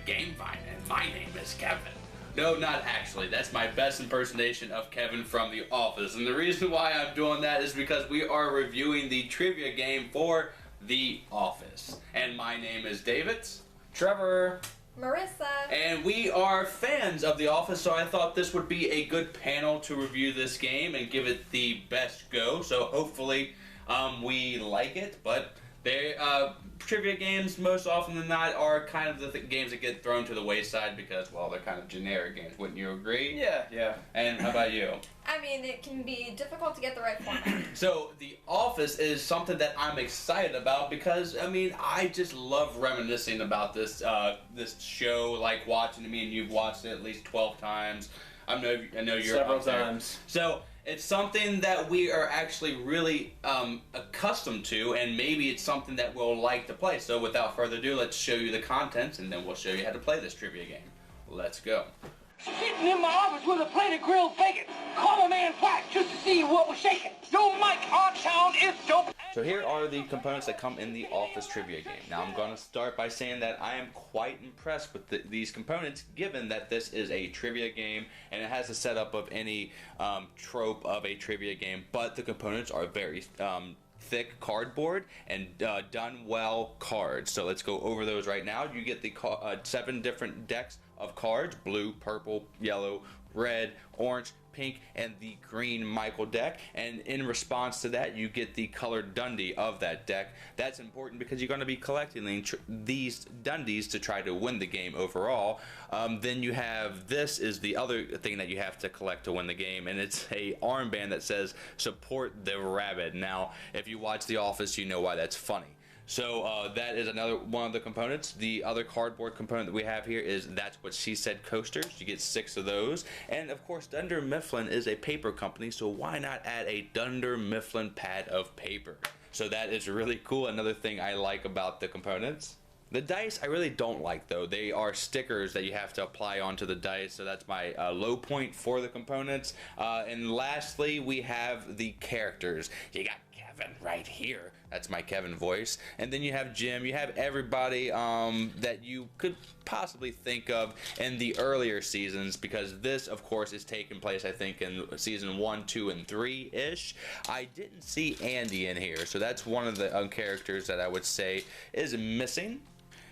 Game Find, and my name is Kevin. No, not actually. That's my best impersonation of Kevin from The Office. And the reason why I'm doing that is because we are reviewing the trivia game for The Office. And my name is David. Trevor. Marissa. And we are fans of The Office, so I thought this would be a good panel to review this game and give it the best go. So hopefully we like it, but trivia games, most often than not, are kind of the games that get thrown to the wayside because, well, they're kind of generic games. Wouldn't you agree? Yeah. And how about you? I mean, it can be difficult to get the right format. So, The Office is something that I'm excited about because, I mean, I just love reminiscing about this this show, like watching it. I mean, you've watched it at least 12 times. I know you're several times. So it's something that we are actually really accustomed to, and maybe it's something that we'll like to play. So without further ado, let's show you the contents, and then we'll show you how to play this trivia game. Let's go. Sitting in my office with a plate of grilled bacon. Call a man back just to see what was shaking. Yo, Mike, our town is dope. So here are the components that come in the Office trivia game. Now I'm going to start by saying that I am quite impressed with these components, given that this is a trivia game and it has the setup of any trope of a trivia game, but the components are very thick cardboard and done well cards. So let's go over those right now. You get the 7 different decks of cards: blue, purple, yellow, red, orange, pink, and the green Michael deck. And in response to that, you get the colored Dundie of that deck. That's important because you're going to be collecting these Dundies to try to win the game overall. Then you have, this is the other thing that you have to collect to win the game, and it's a armband that says "Support the Rabbit." Now, if you watch The Office, you know why that's funny. So that is another one of the components. The other cardboard component that we have here is That's What She Said coasters. You get 6 of those. And of course, Dunder Mifflin is a paper company, so why not add a Dunder Mifflin pad of paper? So that is really cool. Another thing I like about the components. The dice I really don't like, though. They are stickers that you have to apply onto the dice, so that's my low point for the components. And lastly, we have the characters. You got Kevin right here. That's my Kevin voice. And then you have Jim. You have everybody that you could possibly think of in the earlier seasons, because this, of course, is taking place, I think, in season 1, 2, and 3-ish. I didn't see Andy in here, so that's one of the characters that I would say is missing.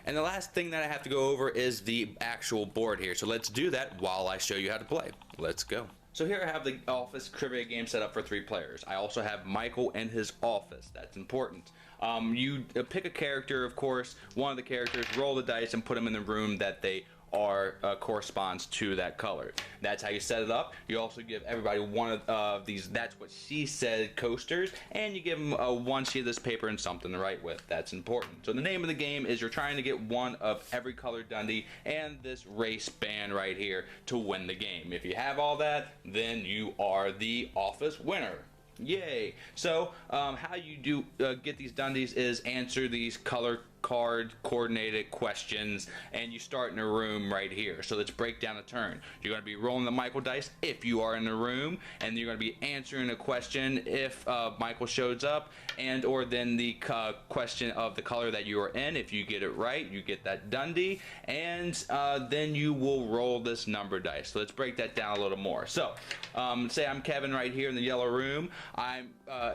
And the last thing that I have to go over is the actual board here. So let's do that while I show you how to play. Let's go. So here I have the Office trivia game set up for 3 players. I also have Michael and his office. That's important. You pick a character, of course, one of the characters, roll the dice, and put them in the room that they are corresponds to that color. That's how you set it up. You also give everybody one of these That's What She Said coasters, and you give them one sheet of this paper and something to write with. That's important. So the name of the game is you're trying to get one of every color Dundie and this race band right here to win the game. If you have all that, then you are the Office winner. Yay! So how you do get these Dundies is answer these color card coordinated questions, and you start in a room right here. So let's break down a turn. You're going to be rolling the Michael dice if you are in the room, and you're going to be answering a question if Michael shows up, and or then the question of the color that you are in. If you get it right, you get that Dundie, and then you will roll this number dice. So let's break that down a little more. So say I'm Kevin right here in the yellow room. I'm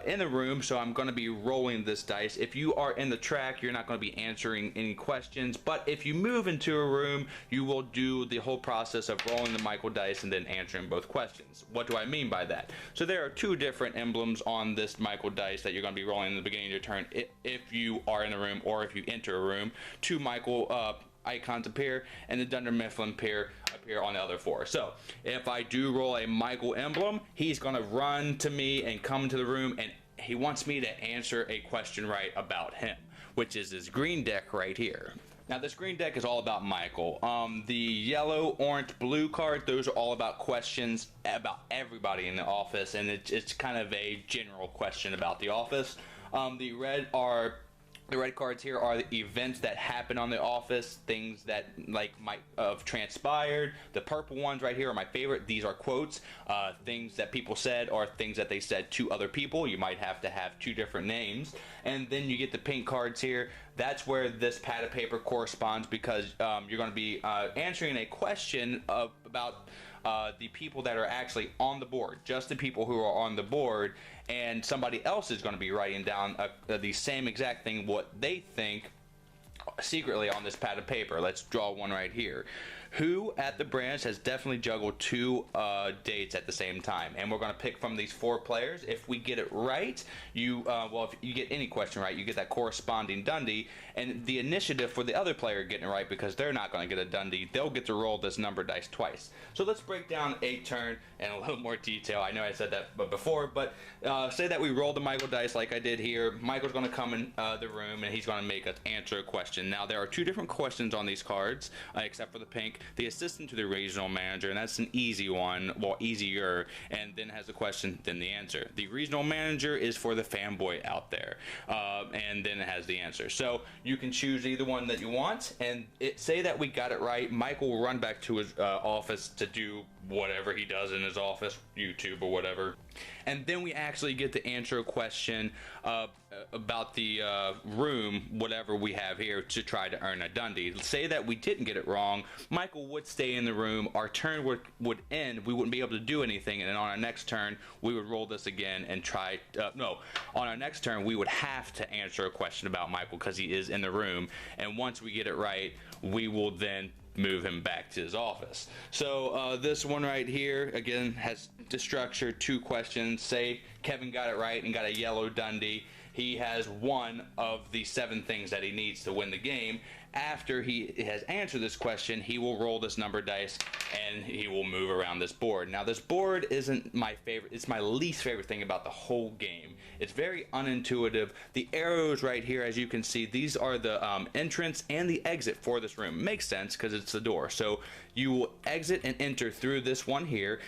in the room, so I'm going to be rolling this dice. If you are in the track, you're not going to be answering any questions, but if you move into a room, you will do the whole process of rolling the Michael dice and then answering both questions. What do I mean by that? So there are 2 different emblems on this Michael dice that you're going to be rolling in the beginning of your turn if you are in a room or if you enter a room. 2 Michael icons appear, and the Dunder Mifflin pair appear on the other 4. So if I do roll a Michael emblem, he's going to run to me and come to the room, and he wants me to answer a question right about him, which is this green deck right here. Now this green deck is all about Michael. The yellow, orange, blue card, those are all about questions about everybody in the office, and it's kind of a general question about the office. The red are The red cards here are the events that happen on the office, things that like might have transpired. The purple ones right here are my favorite. These are quotes, things that people said or things that they said to other people. You might have to have 2 different names. And then you get the pink cards here. That's where this pad of paper corresponds, because you're going to be answering a question about the people that are actually on the board, just the people who are on the board, and somebody else is going to be writing down the same exact thing, what they think, secretly on this pad of paper. Let's draw one right here. Who at the branch has definitely juggled 2 dates at the same time? And we're going to pick from these 4 players. If we get it right, well, if you get any question right, you get that corresponding Dundee, and the initiative for the other player getting it right, because they're not going to get a Dundee, they'll get to roll this number dice twice. So let's break down a turn in a little more detail. I know I said that before, but say that we roll the Michael dice like I did here. Michael's going to come in the room, and he's going to make us answer a question. Now, there are 2 different questions on these cards, except for the pink. The assistant to the regional manager, and that's an easy one, well, easier, and then has a question, then the answer. The regional manager is for the fanboy out there, and then it has the answer. So you can choose either one that you want, and say that we got it right. Michael will run back to his office to do whatever he does in his office, YouTube or whatever, and then we actually get to answer a question about the room, whatever we have here, to try to earn a Dundee. Say that we didn't get it wrong, Michael would stay in the room, our turn would end, we wouldn't be able to do anything, and then on our next turn we would roll this again and try on our next turn we would have to answer a question about Michael because he is in the room, and once we get it right, we will then move him back to his office. So this one right here again has the structure, 2 questions. Say Kevin got it right and got a yellow Dundee. He has 1 of the 7 things that he needs to win the game. After he has answered this question, he will roll this number dice and he will move around this board. Now, this board isn't my favorite, it's my least favorite thing about the whole game. It's very unintuitive. The arrows right here, as you can see, these are the entrance and the exit for this room. Makes sense because it's the door. So you will exit and enter through this one here.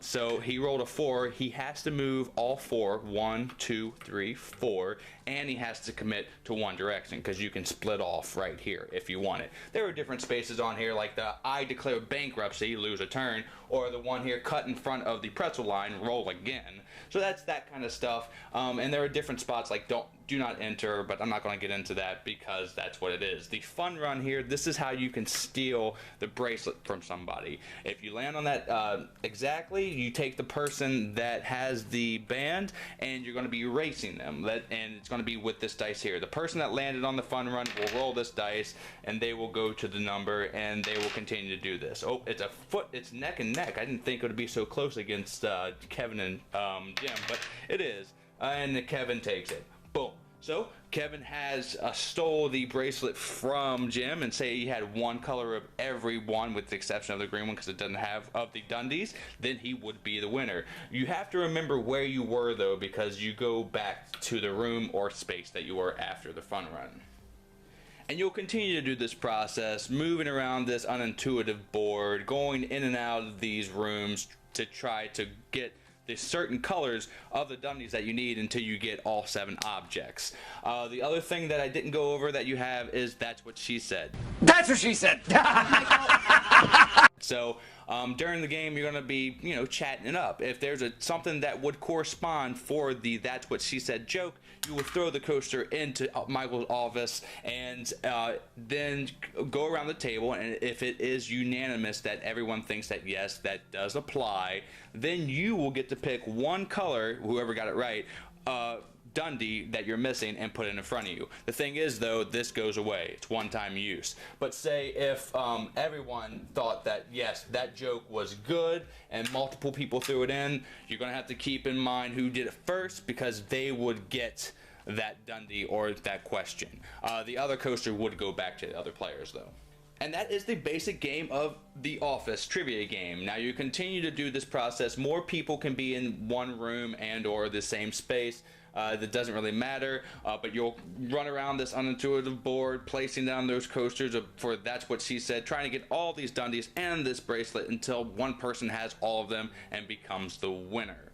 So he rolled a 4. He has to move all 4. 1, 2, 3, 4. And he has to commit to one direction, because you can split off right here if you want it. There are different spaces on here, like the I declare bankruptcy, lose a turn, or the one here, cut in front of the pretzel line, roll again. So that's that kind of stuff. And there are different spots like do not enter, but I'm not going to get into that because that's what it is. The fun run here, this is how you can steal the bracelet from somebody. If you land on that exactly, you take the person that has the band and you're going to be erasing them. And it's going to be with this dice here. The person that landed on the fun run will roll this dice and they will go to the number and they will continue to do this. Oh, it's it's neck and neck. I didn't think it would be so close against Kevin and Jim, but it is. And Kevin takes it. Boom. So Kevin has stole the bracelet from Jim, and say he had 1 color of every one with the exception of the green one because it doesn't have of the Dundies, then he would be the winner. You have to remember where you were though, because you go back to the room or space that you were after the fun run. And you'll continue to do this process, moving around this unintuitive board, going in and out of these rooms to try to get the certain colors of the Dundies that you need until you get all 7 objects. The other thing that I didn't go over that you have is That's What She Said. That's what she said. So during the game, you're going to be, chatting it up. If there's something that would correspond for the That's What She Said joke, you will throw the coaster into Michael's office and then go around the table, and if it is unanimous that everyone thinks that yes, that does apply, then you will get to pick 1 color, whoever got it right, Dundee that you're missing, and put it in front of you. The thing is though, this goes away. It's one-time use. But say if everyone thought that yes, that joke was good and multiple people threw it in, you're gonna have to keep in mind who did it first, because they would get that Dundee or that question. The other coaster would go back to the other players though. And that is the basic game of The Office trivia game. Now you continue to do this process. More people can be in one room and or the same space. That doesn't really matter, but you'll run around this unintuitive board, placing down those coasters for That's What She Said, trying to get all these Dundies and this bracelet until one person has all of them and becomes the winner.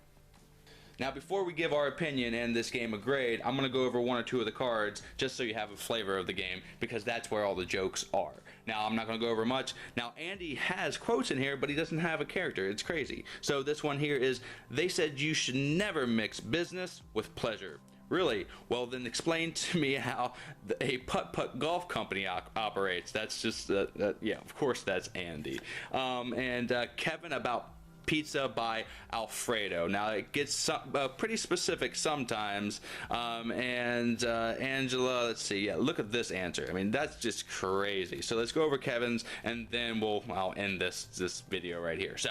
Now, before we give our opinion and this game a grade, I'm going to go over one or two of the cards just so you have a flavor of the game, because that's where all the jokes are. Now, I'm not going to go over much. Now, Andy has quotes in here, but he doesn't have a character. It's crazy. So this one here is, they said you should never mix business with pleasure. Really? Well, then explain to me how a putt-putt golf company operates. That's just, yeah, of course that's Andy. Kevin about pizza by Alfredo. Now it gets pretty specific sometimes. Angela, let's see. Yeah, look at this answer. I mean, that's just crazy. So let's go over Kevin's, and then I'll end this video right here. So,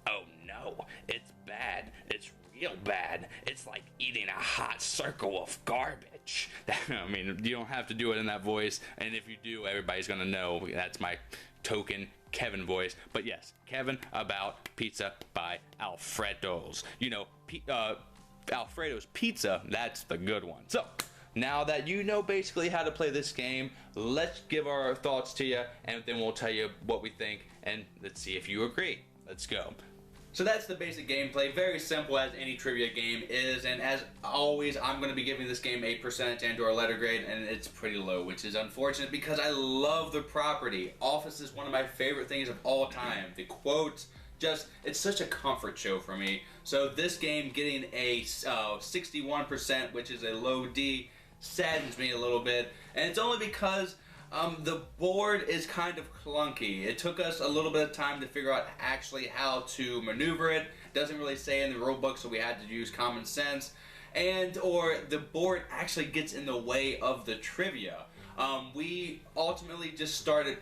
oh no, it's bad. It's real bad. It's like eating a hot circle of garbage. I mean, you don't have to do it in that voice, and if you do, everybody's gonna know that's my token Kevin voice. But yes, Kevin about pizza by Alfredo's. You know, Alfredo's pizza, that's the good one. So now that you know basically how to play this game, let's give our thoughts to you, and then we'll tell you what we think, and let's see if you agree. Let's go. So that's the basic gameplay, very simple as any trivia game is, and as always, I'm going to be giving this game a percentage and or a letter grade, and it's pretty low, which is unfortunate because I love the property. Office is one of my favorite things of all time. The quotes, it's such a comfort show for me. So this game getting a 61%, which is a low D, saddens me a little bit, and it's only because the board is kind of clunky. It took us a little bit of time to figure out actually how to maneuver it. Doesn't really say in the rule book, so we had to use common sense. Or the board actually gets in the way of the trivia. We ultimately just started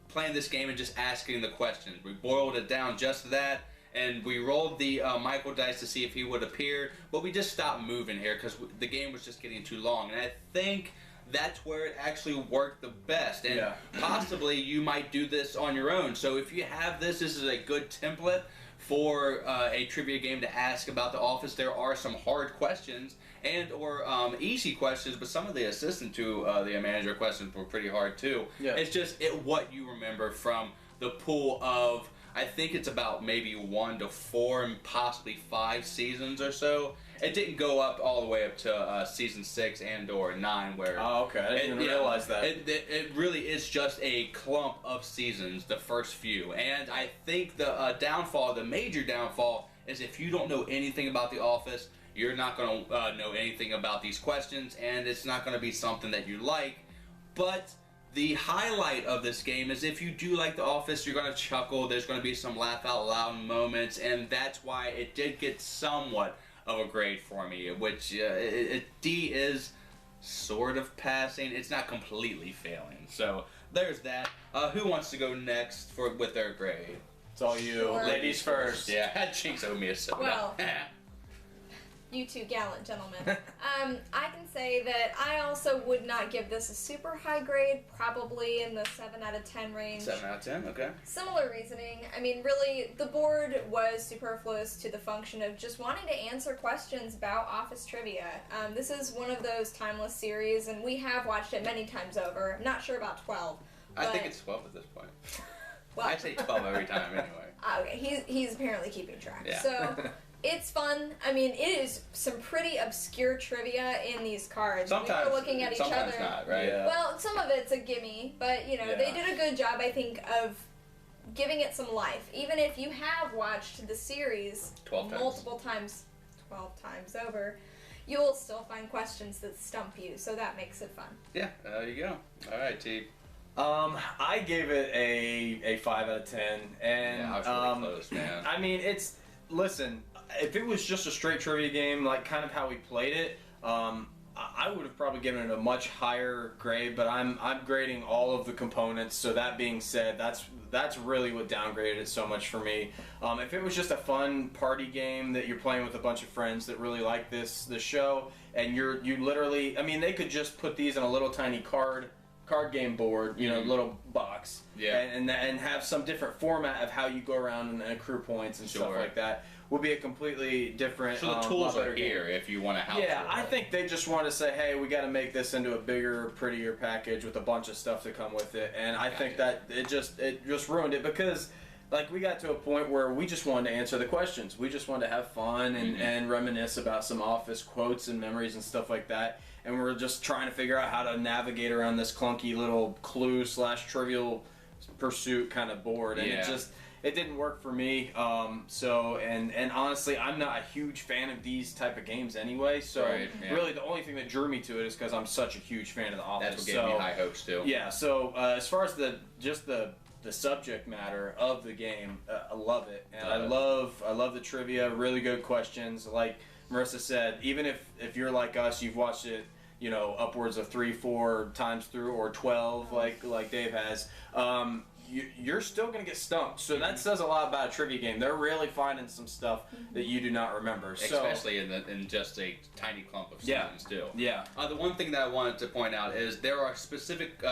playing this game and just asking the questions. We boiled it down just to that, and we rolled the Michael dice to see if he would appear, but we just stopped moving here because the game was just getting too long. And I think that's where it actually worked the best, and possibly you might do this on your own. So if you have this is a good template for a trivia game to ask about The Office. There are some hard questions and or easy questions, but some of the assistant to the manager questions were pretty hard too. Yeah. It's just what you remember from the pool of, I think it's about maybe 1 to 4 and possibly 5 seasons or so. It didn't go up all the way up to season 6 and or 9 where... Oh, okay. I didn't even realize that. It really is just a clump of seasons, the first few. And I think the downfall, the major downfall, is if you don't know anything about The Office, you're not going to know anything about these questions, and it's not going to be something that you like. But the highlight of this game is if you do like The Office, you're going to chuckle, there's going to be some laugh out loud moments, and that's why it did get somewhat of a grade for me, which D is sort of passing. It's not completely failing. So there's that. Who wants to go next with their grade? It's all you. Sure. Ladies first. Yeah, Jinx owed me a soda. Well, you two gallant gentlemen. I can say that I also would not give this a super high grade, probably in the 7 out of 10 range. 7 out of 10, okay. Similar reasoning. I mean, really, the board was superfluous to the function of just wanting to answer questions about Office trivia. This is one of those timeless series, and we have watched it many times over. I'm not sure about 12. I think it's 12 at this point. Well, I say 12 every time anyway. Okay, he's apparently keeping track. Yeah. So it's fun. I mean, it is some pretty obscure trivia in these cards. Sometimes we were looking at each other. Sometimes not, right? Yeah. Well, some of it's a gimme, but you know they did a good job, I think, of giving it some life. Even if you have watched the series 12 multiple times, 12 times over, you'll still find questions that stump you. So that makes it fun. Yeah, there you go. All right, T. I gave it a 5 out of 10, and yeah, I was really close, man. I mean, listen, if it was just a straight trivia game, like kind of how we played it, I would have probably given it a much higher grade. But I'm grading all of the components. So that being said, that's really what downgraded it so much for me. If it was just a fun party game that you're playing with a bunch of friends that really like this show, and you literally, I mean, they could just put these in a little tiny card game board, you know, little box, and have some different format of how you go around and accrue points and stuff like that. Would be a completely different. So the tools are here if you want to help. Yeah, I think they just want to say, hey, we got to make this into a bigger, prettier package with a bunch of stuff to come with it, and I think that it just ruined it because like we got to a point where we just wanted to answer the questions. We just wanted to have fun and reminisce about some office quotes and memories and stuff like that. And we're just trying to figure out how to navigate around this clunky little clue/trivial pursuit kind of board. And it didn't work for me. And honestly, I'm not a huge fan of these type of games anyway. So really, the only thing that drew me to it is because I'm such a huge fan of the office. That's what gave me high hopes too. Yeah. So as far as the subject matter of the game, I love it, and I love the trivia. Really good questions. Like Marissa said, even if you're like us, you've watched it, upwards of 3-4 times through, or 12, like Dave has. You're still going to get stumped. So that says a lot about a trivia game. They're really finding some stuff that you do not remember. Especially in just a tiny clump of students, too. Yeah. The one thing that I wanted to point out is there are specific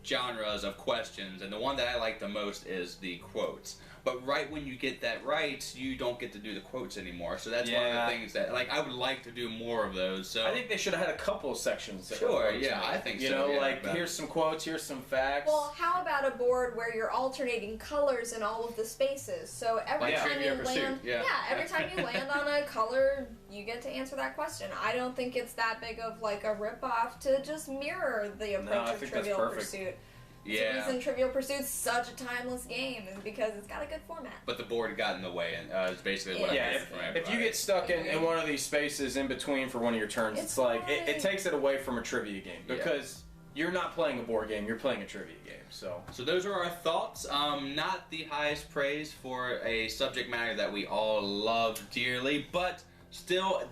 genres of questions, and the one that I like the most is the quotes. But right when you get that right, you don't get to do the quotes anymore. So that's one of the things that, I would like to do more of those. So I think they should have had a couple of sections. Sure, yeah, I think so. Here's some quotes, here's some facts. Well, how about a board where you're alternating colors in all of the spaces? So every time you land, every time you land on a color, you get to answer that question. I don't think it's that big of a rip-off to just mirror the approach of Trivial Pursuit. The reason Trivial Pursuit's such a timeless game is because it's got a good format. But the board got in the way, and is basically what I heard from everybody. If you get stuck in one of these spaces in between for one of your turns, it's it takes it away from a trivia game, because you're not playing a board game, you're playing a trivia game. So those are our thoughts. Not the highest praise for a subject matter that we all love dearly, but still,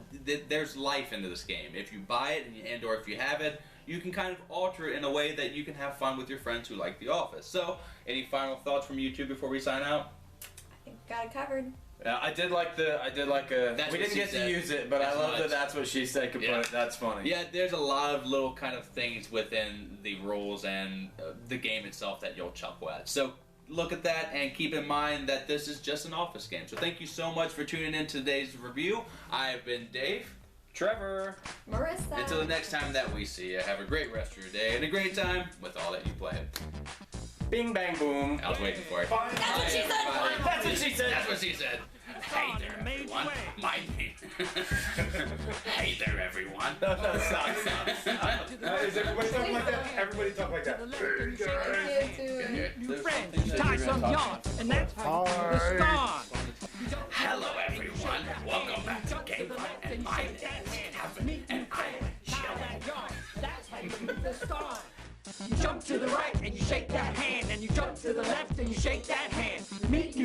there's life into this game. If you buy it or if you have it, you can kind of alter it in a way that you can have fun with your friends who like The Office. So, any final thoughts from you two before we sign out? I think got it covered. Yeah, I did like we didn't get to use it, but I love that that's what she said. That's funny. Yeah, there's a lot of little kind of things within the rules and the game itself that you'll chuckle at. So, look at that and keep in mind that this is just an Office game. So, thank you so much for tuning in to today's review. I have been Dave. Trevor. Marissa. Until the next time that we see you, have a great rest of your day and a great time with all that you play. Bing, bang, boom. I was waiting for it. That's what she said. That's what she said. That's what she said. Hey there, everyone. My name. Hey there, everyone. No, stop. Is everybody talking like that? Everybody talk like that. New friends, tie some yarn, and that's how you start. Hello, everyone. Welcome back to Gameplay, and my name is Kevin, and I'm chilling. That's how you start. You jump to the right and you shake that hand, and you jump to the left and you shake that hand. Meet new